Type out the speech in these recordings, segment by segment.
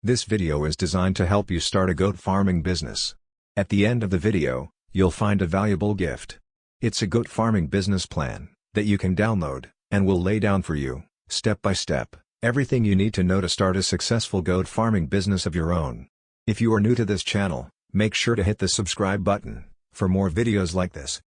This video is designed to help you start a goat farming business. At the end of the video, you'll find a valuable gift. It's a goat farming business plan that you can download, and will lay down for you, step by step, everything you need to know to start a successful goat farming business of your own. If you are new to this channel, make sure to hit the subscribe button for more videos like this.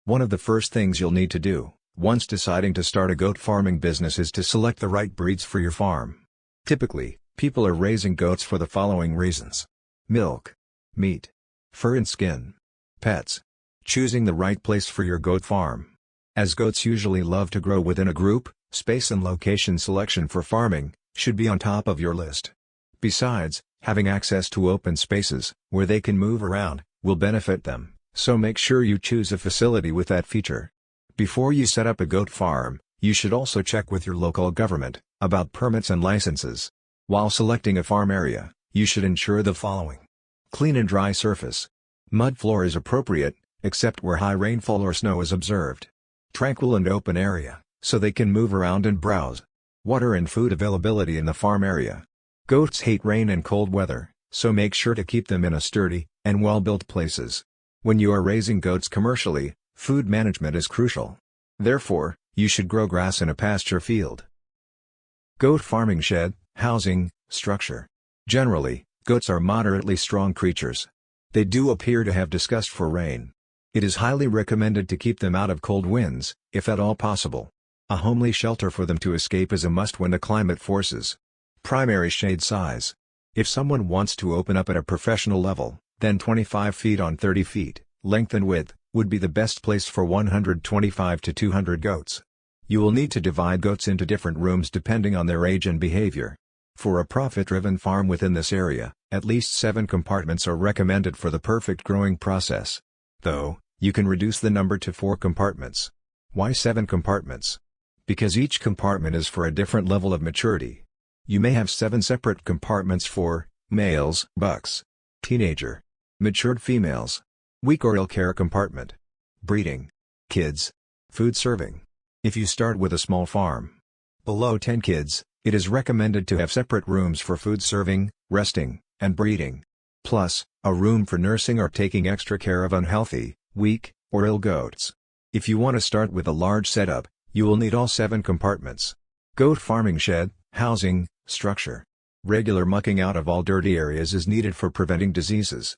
One of the first things you'll need to do, once deciding to start a goat farming business, is to select the right breeds for your farm. Typically, people are raising goats for the following reasons: milk, meat, fur and skin, pets. Choosing the right place for your goat farm. As goats usually love to grow within a group, space and location selection for farming should be on top of your list. Besides, having access to open spaces, where they can move around, will benefit them, so make sure you choose a facility with that feature. Before you set up a goat farm, you should also check with your local government about permits and licenses. While selecting a farm area, you should ensure the following: clean and dry surface. Mud floor is appropriate, except where high rainfall or snow is observed. Tranquil and open area, so they can move around and browse. Water and food availability in the farm area. Goats hate rain and cold weather, so make sure to keep them in a sturdy and well-built places. When you are raising goats commercially, food management is crucial. Therefore, you should grow grass in a pasture field. Goat farming shed, housing, structure. Generally, goats are moderately strong creatures. They do appear to have disgust for rain. It is highly recommended to keep them out of cold winds, if at all possible. A homely shelter for them to escape is a must when the climate forces. Primary shade size. If someone wants to open up at a professional level, then 25 feet on 30 feet, length and width, would be the best place for 125 to 200 goats. You will need to divide goats into different rooms depending on their age and behavior. For a profit-driven farm within this area, at least 7 compartments are recommended for the perfect growing process. Though, you can reduce the number to 4 compartments. Why 7 compartments? Because each compartment is for a different level of maturity. You may have 7 separate compartments for males, bucks, teenager, matured females, weak or ill care compartment, breeding, kids, food serving. If you start with a small farm below 10 kids, it is recommended to have separate rooms for food serving, resting, and breeding. Plus, a room for nursing or taking extra care of unhealthy, weak, or ill goats. If you want to start with a large setup, you will need all 7 compartments. Goat farming shed, housing, structure. Regular mucking out of all dirty areas is needed for preventing diseases.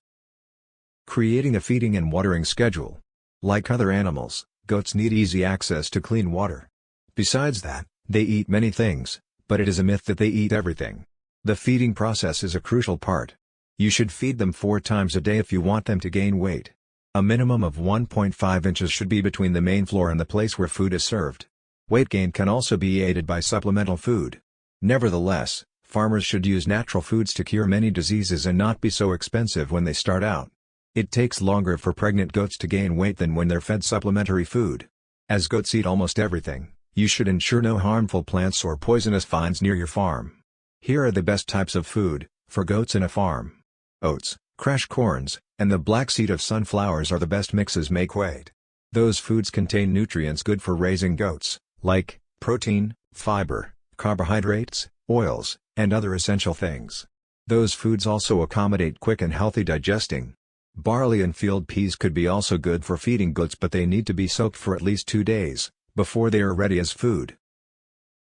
Creating a feeding and watering schedule. Like other animals, goats need easy access to clean water. Besides that, they eat many things, but it is a myth that they eat everything. The feeding process is a crucial part. You should feed them 4 times a day if you want them to gain weight. A minimum of 1.5 inches should be between the main floor and the place where food is served. Weight gain can also be aided by supplemental food. Nevertheless, farmers should use natural foods to cure many diseases and not be so expensive when they start out. It takes longer for pregnant goats to gain weight than when they're fed supplementary food. As goats eat almost everything, you should ensure no harmful plants or poisonous vines near your farm. Here are the best types of food for goats in a farm. Oats, crash corns, and the black seed of sunflowers are the best mixes make weight. Those foods contain nutrients good for raising goats, like protein, fiber, carbohydrates, oils, and other essential things. Those foods also accommodate quick and healthy digesting. Barley and field peas could be also good for feeding goats, but they need to be soaked for at least 2 days before they are ready as food.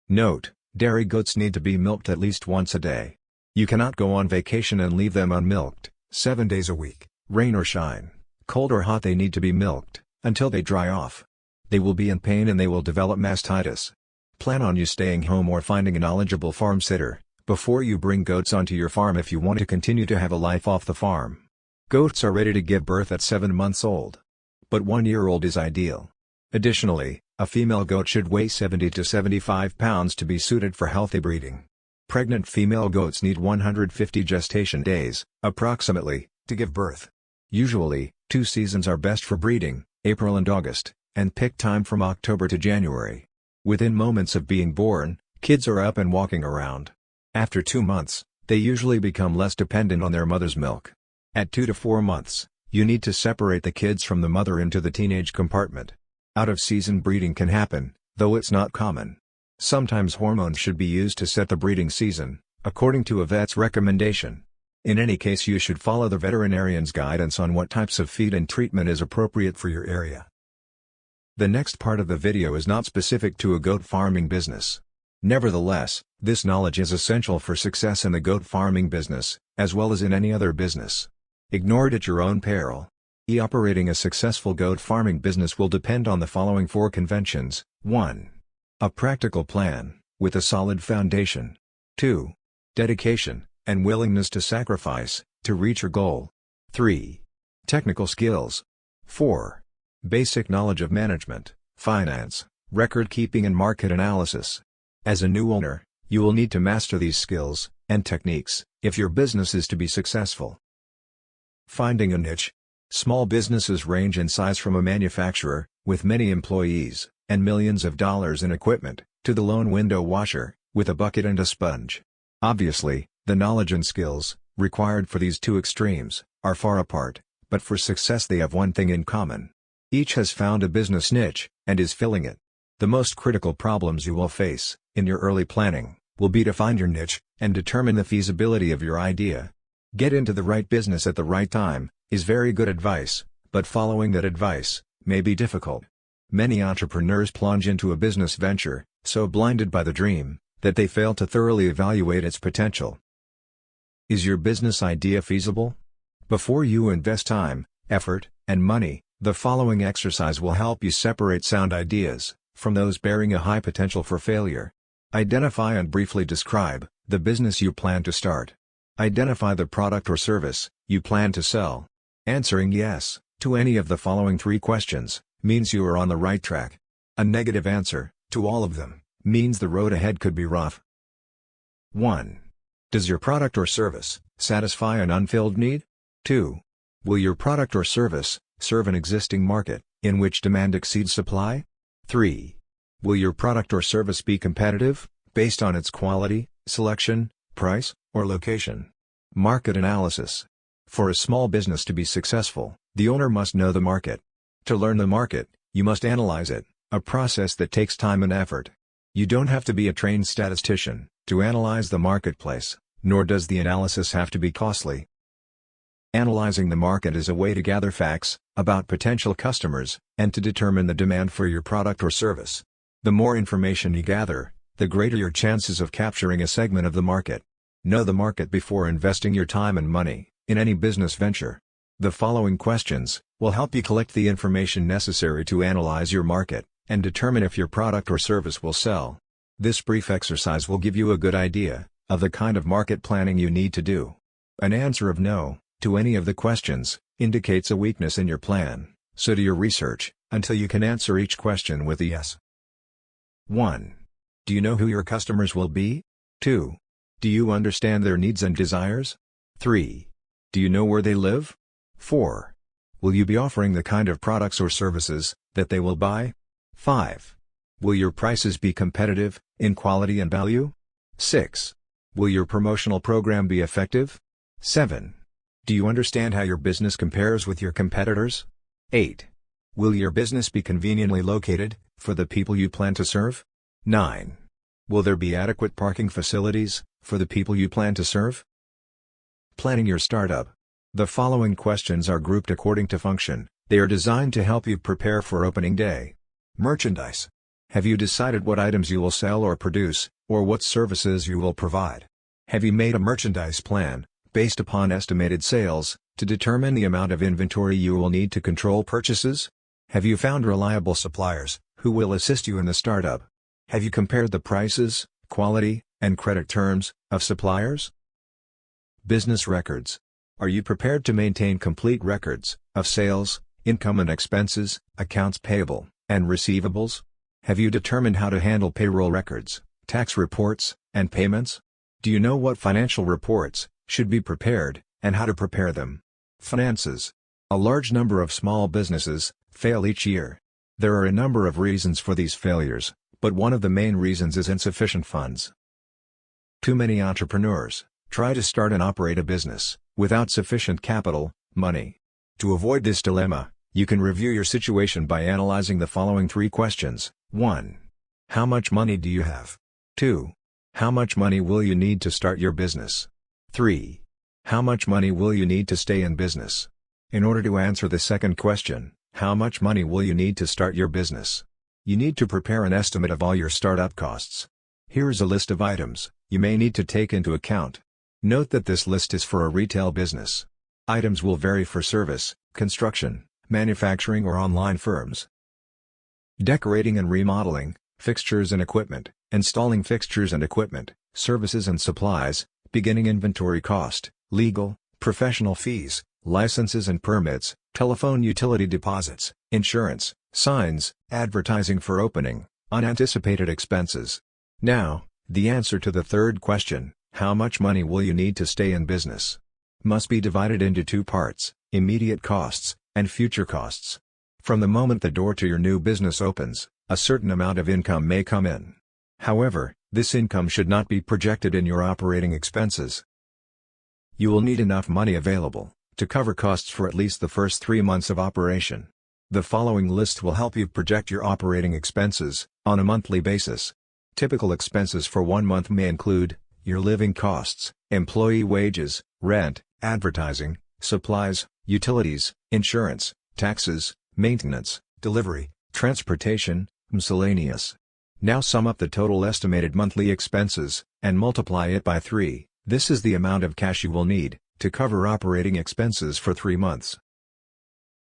Note: dairy goats need to be milked at least once a day. You cannot go on vacation and leave them unmilked, 7 days a week, rain or shine, cold or hot. They need to be milked until they dry off. They will be in pain and they will develop mastitis. Plan on you staying home or finding a knowledgeable farm sitter before you bring goats onto your farm if you want to continue to have a life off the farm. Goats are ready to give birth at 7 months old. But 1 year old is ideal. Additionally, a female goat should weigh 70 to 75 pounds to be suited for healthy breeding. Pregnant female goats need 150 gestation days, approximately, to give birth. Usually, 2 seasons are best for breeding, April and August, and pick time from October to January. Within moments of being born, kids are up and walking around. After 2 months, they usually become less dependent on their mother's milk. At 2 to 4 months, you need to separate the kids from the mother into the teenage compartment. Out-of-season breeding can happen, though it's not common. Sometimes hormones should be used to set the breeding season, according to a vet's recommendation. In any case, you should follow the veterinarian's guidance on what types of feed and treatment is appropriate for your area. The next part of the video is not specific to a goat farming business. Nevertheless, this knowledge is essential for success in the goat farming business, as well as in any other business. Ignore it at your own peril. Operating a successful goat farming business will depend on the following 4 conventions. 1. A practical plan, with a solid foundation. 2. Dedication, and willingness to sacrifice, to reach your goal. 3. Technical skills. 4. Basic knowledge of management, finance, record keeping and market analysis. As a new owner, you will need to master these skills and techniques if your business is to be successful. Finding a niche. Small businesses range in size from a manufacturer, with many employees, and millions of dollars in equipment, to the lone window washer, with a bucket and a sponge. Obviously, the knowledge and skills, required for these two extremes, are far apart, but for success they have one thing in common. Each has found a business niche, and is filling it. The most critical problems you will face, in your early planning, will be to find your niche, and determine the feasibility of your idea. Get into the right business at the right time, is very good advice, but following that advice may be difficult. Many entrepreneurs plunge into a business venture, so blinded by the dream, that they fail to thoroughly evaluate its potential. Is your business idea feasible? Before you invest time, effort, and money, the following exercise will help you separate sound ideas from those bearing a high potential for failure. Identify and briefly describe the business you plan to start. Identify the product or service you plan to sell. Answering yes to any of the following 3 questions means you are on the right track. A negative answer to all of them means the road ahead could be rough. 1. Does your product or service satisfy an unfilled need? 2. Will your product or service serve an existing market in which demand exceeds supply? 3. Will your product or service be competitive based on its quality, selection, price, or location? Market analysis. For a small business to be successful, the owner must know the market. To learn the market, you must analyze it, a process that takes time and effort. You don't have to be a trained statistician to analyze the marketplace, nor does the analysis have to be costly. Analyzing the market is a way to gather facts about potential customers, and to determine the demand for your product or service. The more information you gather, the greater your chances of capturing a segment of the market. Know the market before investing your time and money in any business venture. The following questions will help you collect the information necessary to analyze your market, and determine if your product or service will sell. This brief exercise will give you a good idea of the kind of market planning you need to do. An answer of no to any of the questions indicates a weakness in your plan, so do your research until you can answer each question with a yes. 1. Do you know who your customers will be? 2. Do you understand their needs and desires? 3. Do you know where they live? 4. Will you be offering the kind of products or services that they will buy? 5. Will your prices be competitive in quality and value? 6. Will your promotional program be effective? 7. Do you understand how your business compares with your competitors? 8. Will your business be conveniently located for the people you plan to serve? 9. Will there be adequate parking facilities for the people you plan to serve? Planning your startup. The following questions are grouped according to function. They are designed to help you prepare for opening day. Merchandise. Have you decided what items you will sell or produce, or what services you will provide? Have you made a merchandise plan, based upon estimated sales, to determine the amount of inventory you will need to control purchases? Have you found reliable suppliers, who will assist you in the startup? Have you compared the prices, quality, and credit terms of suppliers? Business records. Are you prepared to maintain complete records of sales, income and expenses, accounts payable, and receivables? Have you determined how to handle payroll records, tax reports, and payments? Do you know what financial reports should be prepared, and how to prepare them? Finances. A large number of small businesses fail each year. There are a number of reasons for these failures, but one of the main reasons is insufficient funds. Too many entrepreneurs try to start and operate a business without sufficient capital, money. To avoid this dilemma, you can review your situation by analyzing the following 3 questions. 1. How much money do you have? 2. How much money will you need to start your business? 3. How much money will you need to stay in business? In order to answer the second question, how much money will you need to start your business? You need to prepare an estimate of all your startup costs. Here is a list of items you may need to take into account. Note that this list is for a retail business. Items will vary for service, construction, manufacturing or online firms. Decorating and remodeling, fixtures and equipment, installing fixtures and equipment, services and supplies, beginning inventory cost, legal, professional fees, licenses and permits, telephone utility deposits, insurance, signs, advertising for opening, unanticipated expenses. Now, the answer to the third question, how much money will you need to stay in business? Must be divided into two parts, immediate costs, and future costs. From the moment the door to your new business opens, a certain amount of income may come in. However, this income should not be projected in your operating expenses. You will need enough money available to cover costs for at least the first 3 months of operation. The following list will help you project your operating expenses on a monthly basis. Typical expenses for 1 month may include your living costs, employee wages, rent, advertising, supplies, utilities, insurance, taxes, maintenance, delivery, transportation, miscellaneous. Now sum up the total estimated monthly expenses, and multiply it by 3. This is the amount of cash you will need to cover operating expenses for 3 months.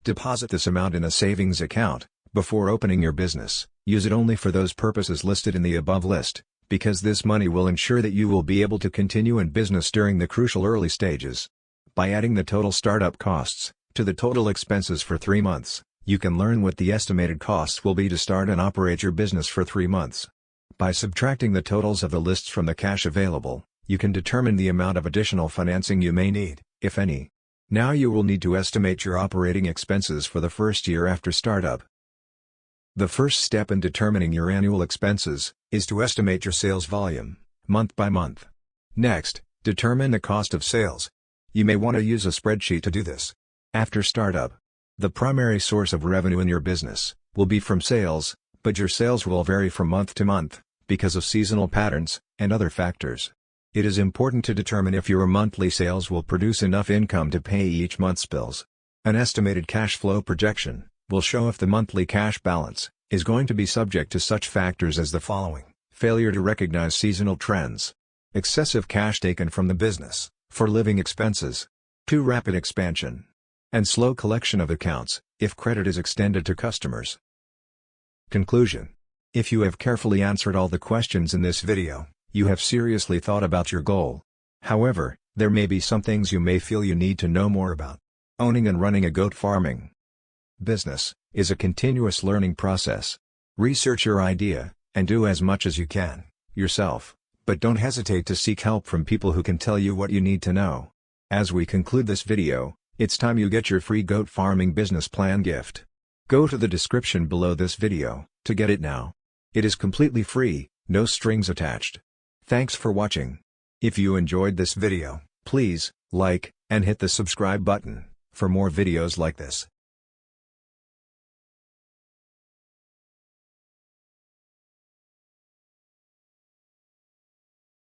Deposit this amount in a savings account before opening your business. Use it only for those purposes listed in the above list, because this money will ensure that you will be able to continue in business during the crucial early stages. By adding the total startup costs to the total expenses for 3 months, you can learn what the estimated costs will be to start and operate your business for 3 months. By subtracting the totals of the lists from the cash available, you can determine the amount of additional financing you may need, if any. Now you will need to estimate your operating expenses for the first year after startup. The first step in determining your annual expenses is to estimate your sales volume, month by month. Next, determine the cost of sales. You may want to use a spreadsheet to do this. After startup, the primary source of revenue in your business will be from sales, but your sales will vary from month to month because of seasonal patterns and other factors. It is important to determine if your monthly sales will produce enough income to pay each month's bills. An estimated cash flow projection will show if the monthly cash balance is going to be subject to such factors as the following: failure to recognize seasonal trends, excessive cash taken from the business for living expenses, too rapid expansion, and slow collection of accounts if credit is extended to customers. Conclusion: if you have carefully answered all the questions in this video, you have seriously thought about your goal. However, there may be some things you may feel you need to know more about. Owning and running a goat farming business is a continuous learning process. Research your idea, and do as much as you can yourself, but don't hesitate to seek help from people who can tell you what you need to know. As we conclude this video, it's time you get your free goat farming business plan gift. Go to the description below this video to get it now. It is completely free, no strings attached. Thanks for watching. If you enjoyed this video, please like and hit the subscribe button for more videos like this.